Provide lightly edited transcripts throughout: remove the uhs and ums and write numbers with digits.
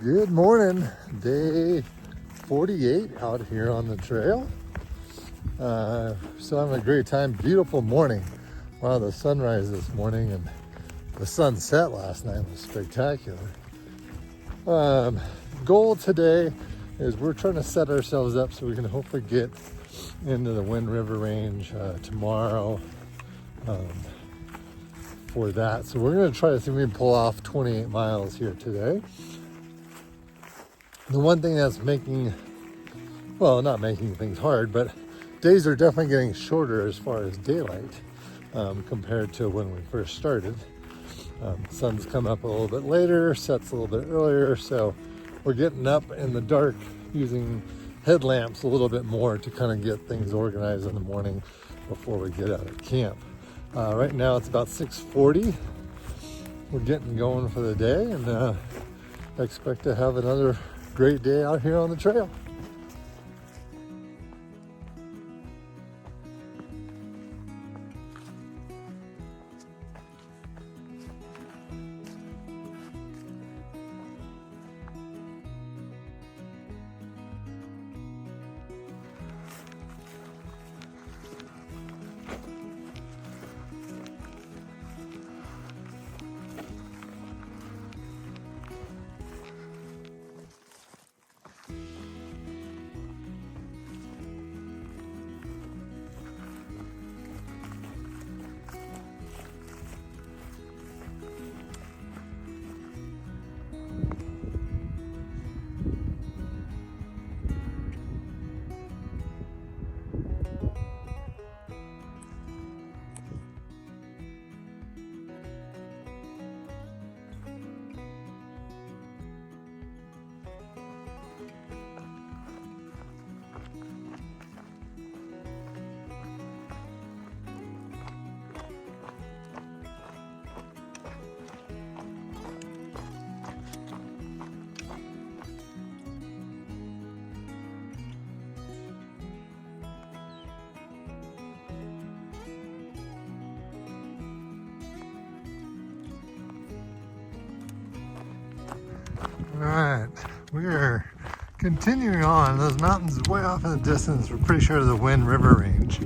Good morning, day 48 out here on the trail. Still having a great time. Beautiful morning. Wow, the sunrise this morning and the sunset last night was spectacular. Goal today is we're trying to set ourselves up so we can hopefully get into the Wind River Range tomorrow for that. So we're going to try to see if we can pull off 28 miles here today. The one thing that's not making things hard, but days are definitely getting shorter as far as daylight compared to when we first started. Sun's come up a little bit later, sets a little bit earlier, so we're getting up in the dark using headlamps a little bit more to kind of get things organized in the morning before we get out of camp. Right now it's about 6:40. We're getting going for the day, and I expect to have another great day out here on the trail. All right, we are continuing on. Those mountains way off in the distance, we're pretty sure the Wind River Range.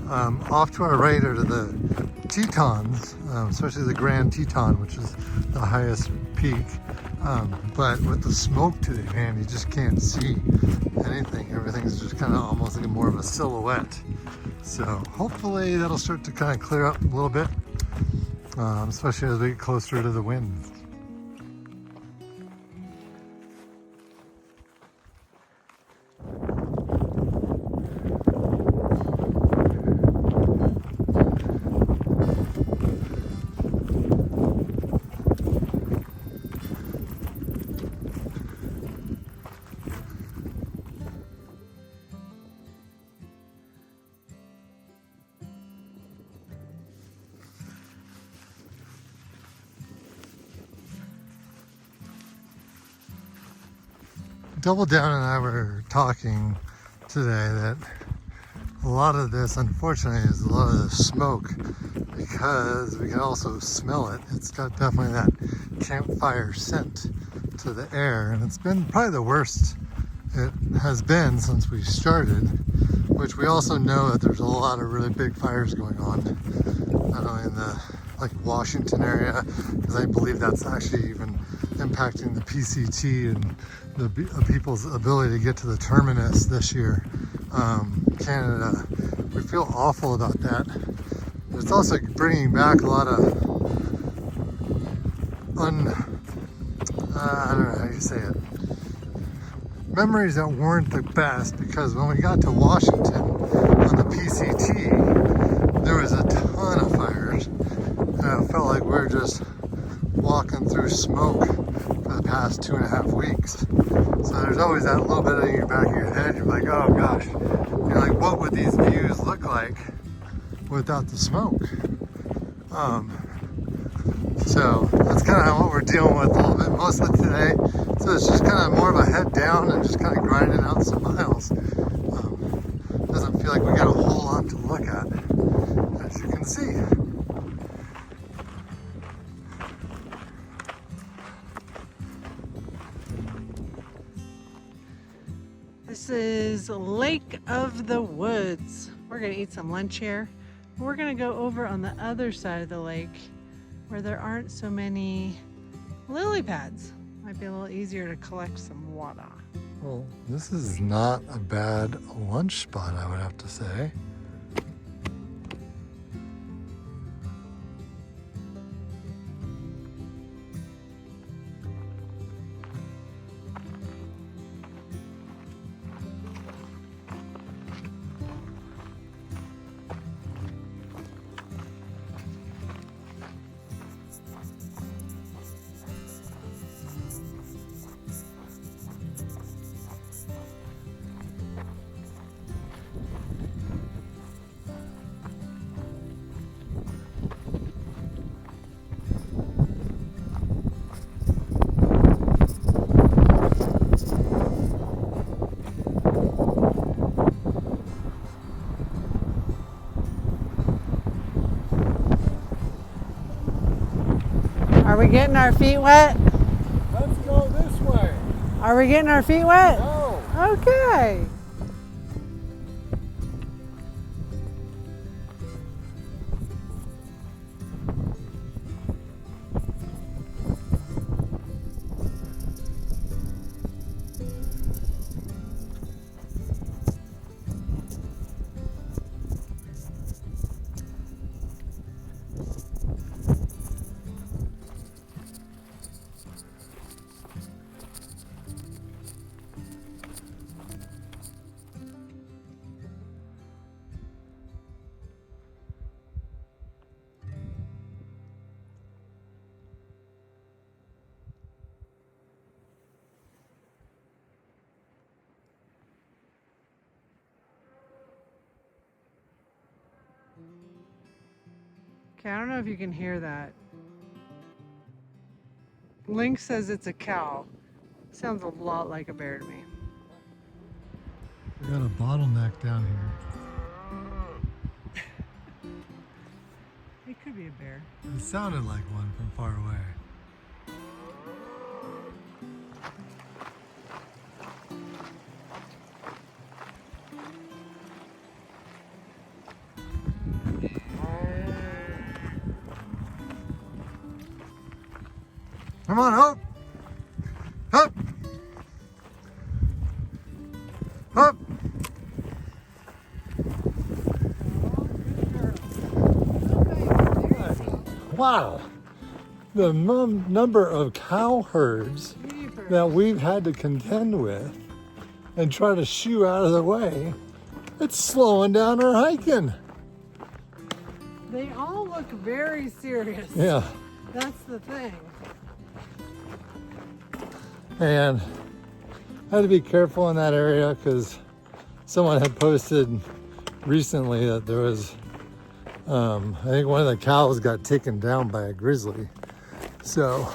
Off to our right are the Tetons, especially the Grand Teton, which is the highest peak. But with the smoke today, man, you just can't see anything. Everything's just kind of almost like more of a silhouette. So hopefully that'll start to kind of clear up a little bit, especially as we get closer to the wind. Double Down and I were talking today that a lot of this, unfortunately, is a lot of the smoke because we can also smell it. It's got definitely that campfire scent to the air, and it's been probably the worst it has been since we started, which we also know that there's a lot of really big fires going on, not only in the Washington area, because I believe that's actually even impacting the PCT and the people's ability to get to the terminus this year. Canada, we feel awful about that. But it's also bringing back a lot of I don't know how you say it, memories that weren't the best, because when we got to Washington on the PCT, there was a ton of fires, and it felt like we were just walking through smoke for the past 2.5 weeks. So there's always that little bit in your back of your head. You're like, oh gosh, you're like, what would these views look like without the smoke? So that's kind of what we're dealing with a little bit mostly today. So it's just kind of more of a head down and just kind of grinding out some miles. Doesn't feel like we got a whole lot to look at, as you can see. This is Lake of the Woods. We're gonna eat some lunch here. We're gonna go over on the other side of the lake where there aren't so many lily pads. Might be a little easier to collect some water. Well, this is not a bad lunch spot, I would have to say. Are we getting our feet wet? Let's go this way. Are we getting our feet wet? No. Okay. Okay, I don't know if you can hear that. Link says it's a cow. Sounds a lot like a bear to me. We got a bottleneck down here. It could be a bear. It sounded like one from far away. Come on, Hope! Hope! Hope! Wow! The number of cow herds that we've had to contend with and try to shoo out of the way, it's slowing down our hiking. They all look very serious. Yeah. That's the thing. And I had to be careful in that area because someone had posted recently that there was, I think one of the cows got taken down by a grizzly. So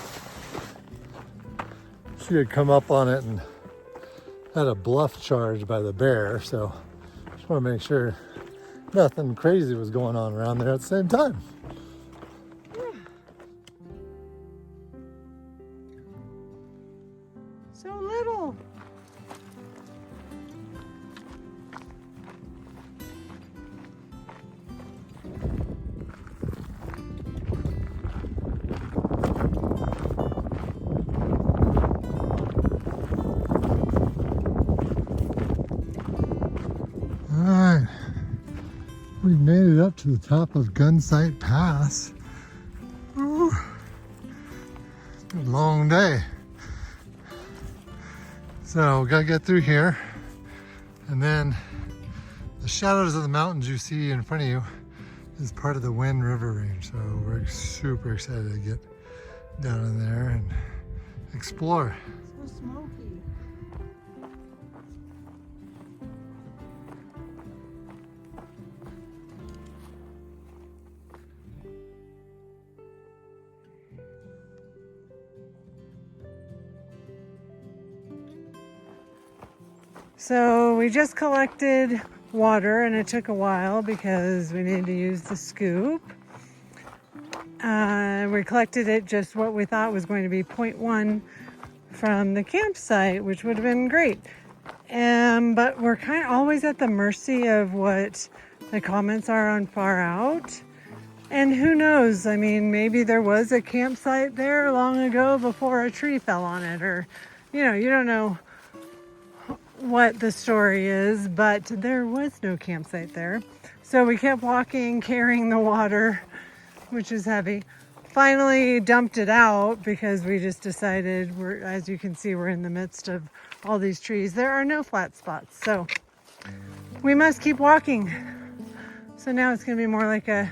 she had come up on it and had a bluff charge by the bear. So just want to make sure nothing crazy was going on around there at the same time. So little. All right, we made it up to the top of Gunsight Pass. Woo. Good long day. So we gotta get through here, and then the shadows of the mountains you see in front of you is part of the Wind River Range. So we're super excited to get down in there and explore. So smoky. So we just collected water and it took a while because we needed to use the scoop. We collected it just what we thought was going to be 0.1 from the campsite, which would have been great. But we're kind of always at the mercy of what the comments are on Far Out. And who knows? I mean, maybe there was a campsite there long ago before a tree fell on it, or, you know, you don't know what the story is, but there was no campsite there. So we kept walking, carrying the water, which is heavy. Finally dumped it out because we just decided as you can see, we're in the midst of all these trees. There are no flat spots, so we must keep walking. So now it's gonna be more like a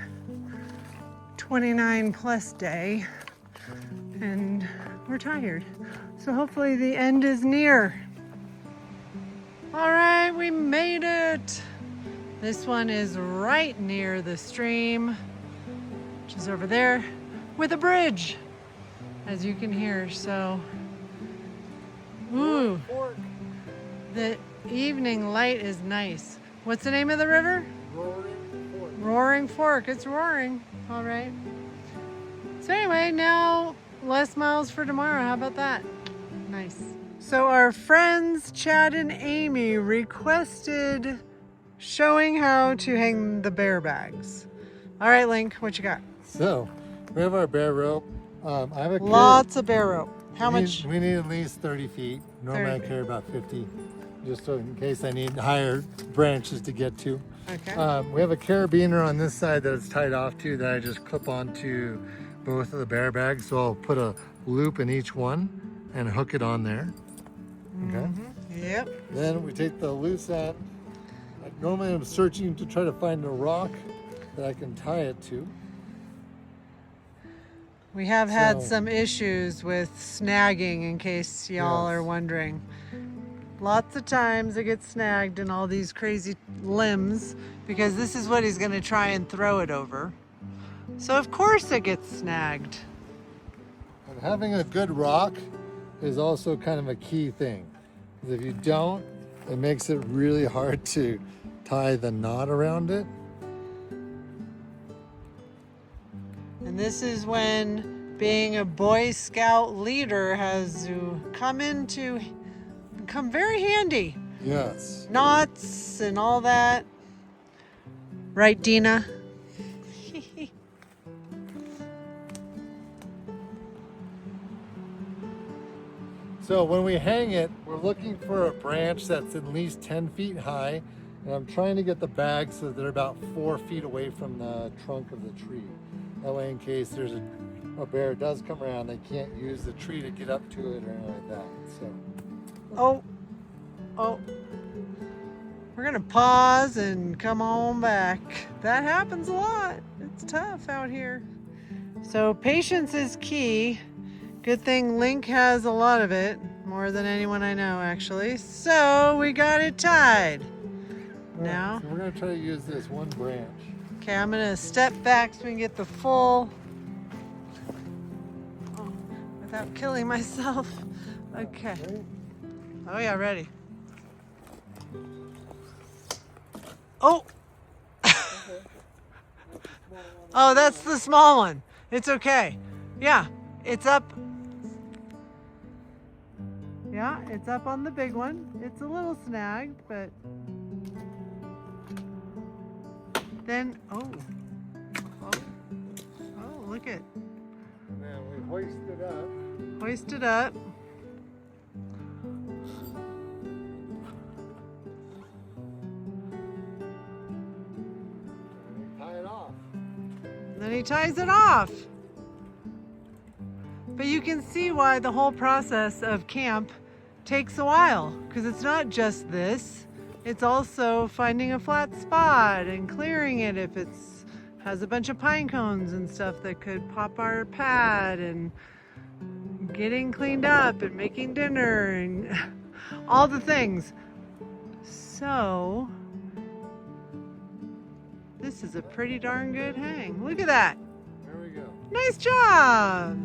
29 plus day, and we're tired. So hopefully the end is near. All right, we made it. This one is right near the stream, which is over there, with a bridge, as you can hear. So, ooh, the evening light is nice. What's the name of the river? Roaring Fork. Roaring Fork. It's roaring. All right. So anyway, now less miles for tomorrow. How about that? Nice. So our friends Chad and Amy requested showing how to hang the bear bags. All right, Link, what you got? So we have our bear rope. I have a Lots of bear rope. How much? We need at least 30 feet. Normally 30. I carry about 50, just so in case I need higher branches to get to. Okay. We have a carabiner on this side that it's tied off to that I just clip onto both of the bear bags. So I'll put a loop in each one and hook it on there. Okay. Yep. Then we take the loose end. Normally I'm searching to try to find a rock that I can tie it to. We have had So- some issues with snagging, in case y'all Yes. are wondering. Lots of times it gets snagged in all these crazy limbs because this is what he's going to try and throw it over. So of course it gets snagged. And having a good rock is also kind of a key thing. 'Cause if you don't, it makes it really hard to tie the knot around it. And this is when being a Boy Scout leader has to come very handy. Yes. Knots and all that. Right, Dina? So when we hang it, we're looking for a branch that's at least 10 feet high. And I'm trying to get the bags so that they're about 4 feet away from the trunk of the tree. That way, in case there's a bear does come around, they can't use the tree to get up to it or anything like that. So Oh. We're gonna pause and come on back. That happens a lot. It's tough out here. So patience is key. Good thing Link has a lot of it, more than anyone I know actually. So we got it tied. Now, so we're gonna try to use this one branch. okay, I'm gonna step back so we can get the full, without killing myself. Okay. Right? Oh yeah, ready. Oh! Oh, that's the small one. It's okay. Yeah, it's up. Yeah, it's up on the big one. It's a little snagged, but then, oh, look at, And then we hoist it up. hoist it up. And we tie it off. Then he ties it off. But you can see why the whole process of camp takes a while, because it's not just this. It's also finding a flat spot and clearing it if it's has a bunch of pine cones and stuff that could pop our pad, and getting cleaned up and making dinner and all the things. So this is a pretty darn good hang. Look at that. There we go. Nice job.